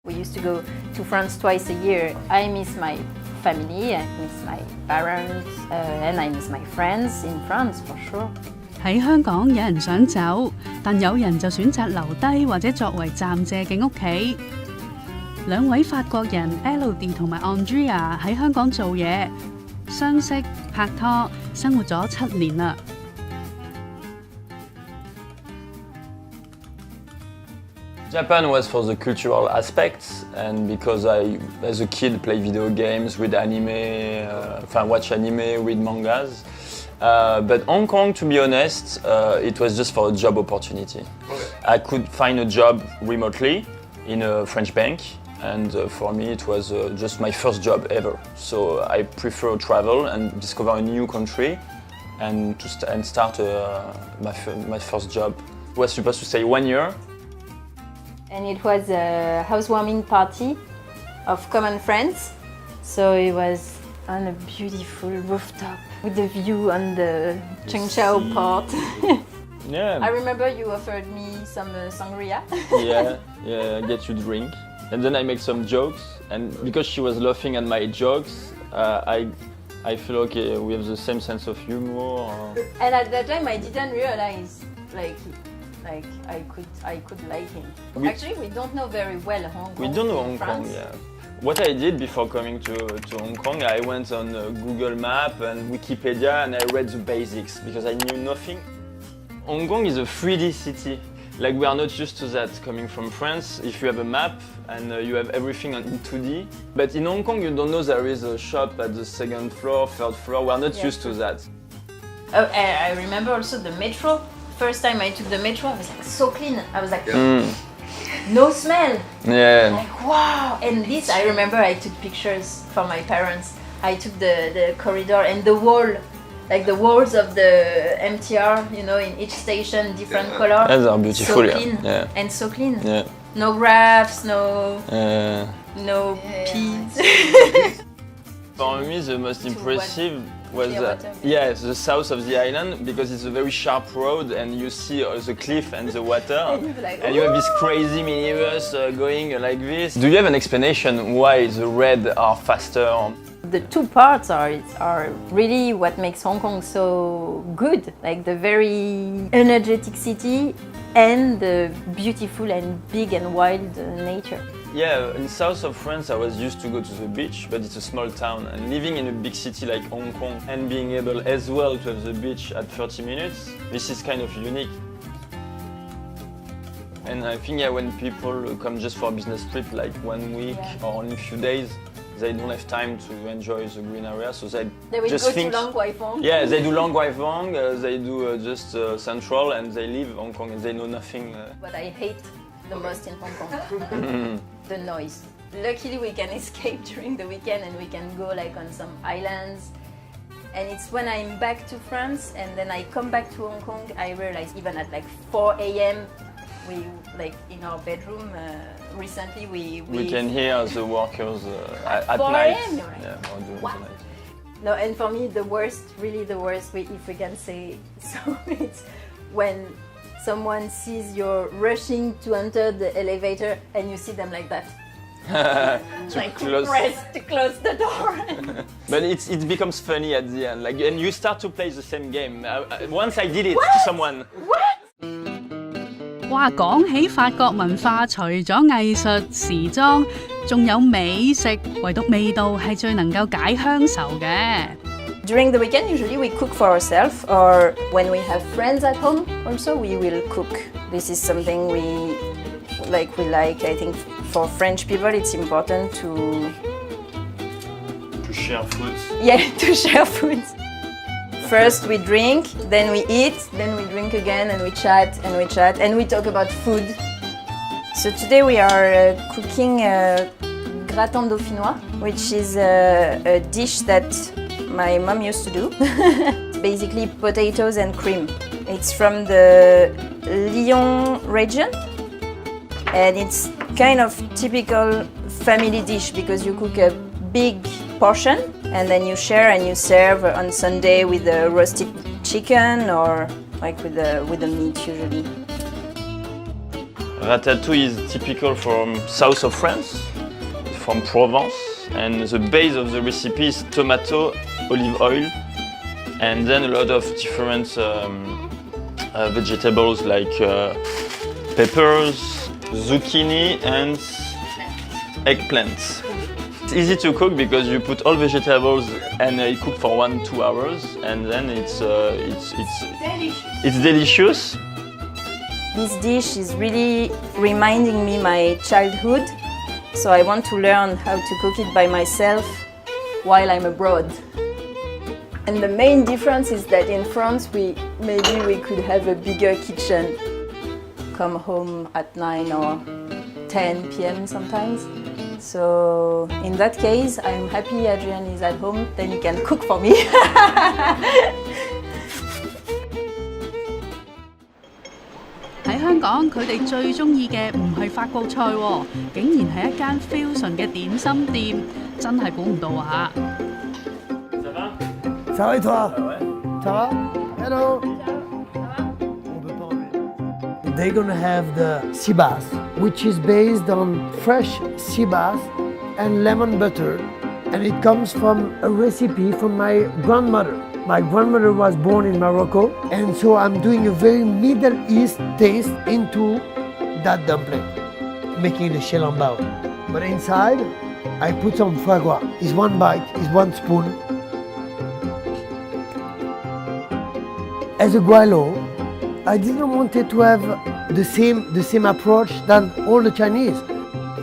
We used to go to France twice a year. I miss my family, I miss my parents, and I miss my friends in France for sure. 喺香港有人想走，但有人就選擇留低或者作為暫借嘅屋企。兩位法國人 Elodie 同埋 Andrea 喺香港做嘢，相識拍拖，生活咗7年啦。Japan was for the cultural aspects, and because I, as a kid, played video games, read anime, watch anime, read mangas. But Hong Kong, to be honest, it was just for a job opportunity. Okay. I could find a job remotely in a French bank, and for me it was just my first job ever. So I prefer travel and discover a new country, and start my first job. I was supposed to stay 1 year. And it was a housewarming party of common friends. So it was on a beautiful rooftop with the view on the Chengchao port. Yeah. I remember you offered me some sangria. yeah, get you drink. And then I make some jokes, and because she was laughing at my jokes, I feel okay, we have the same sense of humor. And at that time I didn't realize like I could like him. Actually, we don't know very well Hong Kong. We don't know Hong France. Kong, yeah. What I did before coming to Hong Kong, I went on Google Map and Wikipedia and I read the basics because I knew nothing. Hong Kong is a 3D city. Like, we are not used to that coming from France. If you have a map and you have everything in 2D. But in Hong Kong, you don't know there is a shop at the 2nd floor, 3rd floor. We are not used to that. Oh, I remember also the metro. First time I took the metro, I was like so clean. I was like, no smell. Yeah. Like, wow. And this, I remember I took pictures for my parents. I took the corridor and the wall, like the walls of the MTR, you know, in each station, different color. Those are beautiful, so clean. Yeah. And so clean. Yeah. No graphs, no peas. For me, the most impressive was the south of the island, because it's a very sharp road and you see the cliff and the water, and you have this crazy minibus going like this. Do you have an explanation why the red are faster? The two parts are really what makes Hong Kong so good, like the very energetic city and the beautiful and big and wild nature. Yeah, in south of France I was used to go to the beach, but it's a small town, and living in a big city like Hong Kong and being able as well to have the beach at 30 minutes, this is kind of unique. And I think when people come just for a business trip, like 1 week or only a few days, they don't have time to enjoy the green area, so they will just go think, to Long Kwai Fong. Yeah, they do Long Kwai Fong, they do just Central, and they leave Hong Kong and they know nothing. What I hate the most in Hong Kong, the noise. Luckily we can escape during the weekend and we can go like on some islands. And it's when I'm back to France and then I come back to Hong Kong, I realize even at like 4 a.m. we, like in our bedroom, recently we can hear the workers at 4 night. a.m. Yeah, or during the night. No, and for me the worst, really the worst, if we can say so, it's when someone sees you're rushing to enter the elevator and you see them like that. Like press to close the door. But it becomes funny at the end, like, and you start to play the same game. Once I did it to someone. What? 哇，講起法國文化，除咗藝術、時裝，仲有美食，唯獨味道係最能夠解鄉愁嘅。During the weekend, usually we cook for ourselves, or when we have friends at home, also we will cook. This is something we like. I think for French people, it's important to share food. Yeah, to share food. First we drink, then we eat, then we drink again, and we chat, and we talk about food. So today we are cooking gratin dauphinois, which is a dish that my mom used to do. It's basically potatoes and cream. It's from the Lyon region, and it's kind of typical family dish because you cook a big portion and then you share and you serve on Sunday with a roasted chicken or like with the meat usually. Ratatouille is typical from south of France, from Provence, and the base of the recipe is tomato, olive oil, and then a lot of different vegetables like peppers, zucchini, and eggplants. It's easy to cook because you put all vegetables and it cook for 1-2 hours, and then it's delicious. This dish is really reminding me my childhood, so I want to learn how to cook it by myself while I'm abroad. And the main difference is that in France maybe we could have a bigger kitchen, come home at 9 or 10 p.m. sometimes. So in that case, I'm happy Adrian is at home, then he can cook for me. 喺香港，佢哋最中意嘅唔係法國菜喎，竟然係一間 fusion 嘅點心店，真係估唔到啊！Ça va et toi? Ça va? Hello. They're gonna have the sea bass, which is based on fresh sea bass and lemon butter, and it comes from a recipe from my grandmother. My grandmother was born in Morocco, and so I'm doing a very Middle East taste into that dumpling, making the shell en bao. But inside, I put some foie gras. It's one bite, it's 1 spoon. As a guilo, I didn't want it to have the same approach than all the Chinese.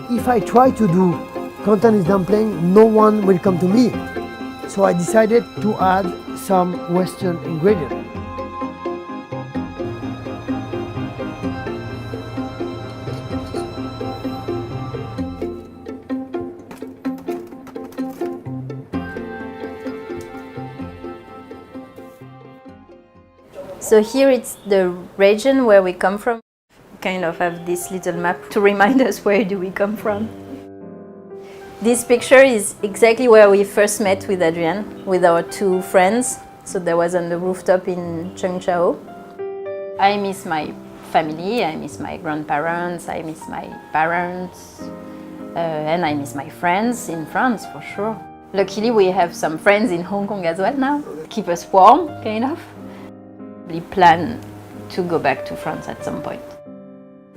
If I try to do Cantonese dumpling, no one will come to me. So I decided to add some Western ingredients. So here it's the region where we come from. Kind of have this little map to remind us where do we come from. This picture is exactly where we first met with Adrian, with our 2 friends. So that was on the rooftop in Chengchao. I miss my family, I miss my grandparents, I miss my parents, and I miss my friends in France for sure. Luckily we have some friends in Hong Kong as well now, keep us warm, kind of. We plan to go back to France at some point.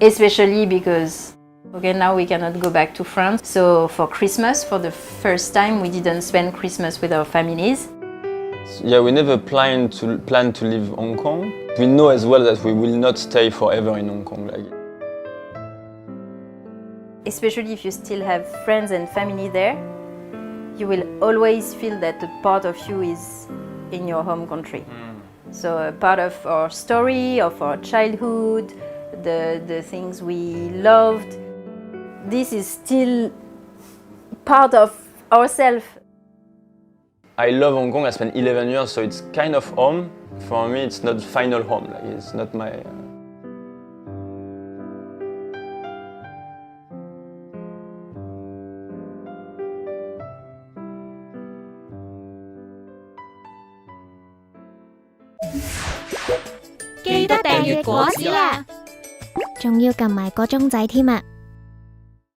Especially because, okay, now we cannot go back to France. So for Christmas, for the first time, we didn't spend Christmas with our families. Yeah, we never plan to leave Hong Kong. We know as well that we will not stay forever in Hong Kong. Especially if you still have friends and family there, you will always feel that a part of you is in your home country. So a part of our story, of our childhood, the things we loved, this is still part of ourselves. I love Hong Kong. I spent 11 years, so it's kind of home. For me, it's not final home. It's not my...記得訂閱果籽啦，仲要撳埋個鐘仔添啊！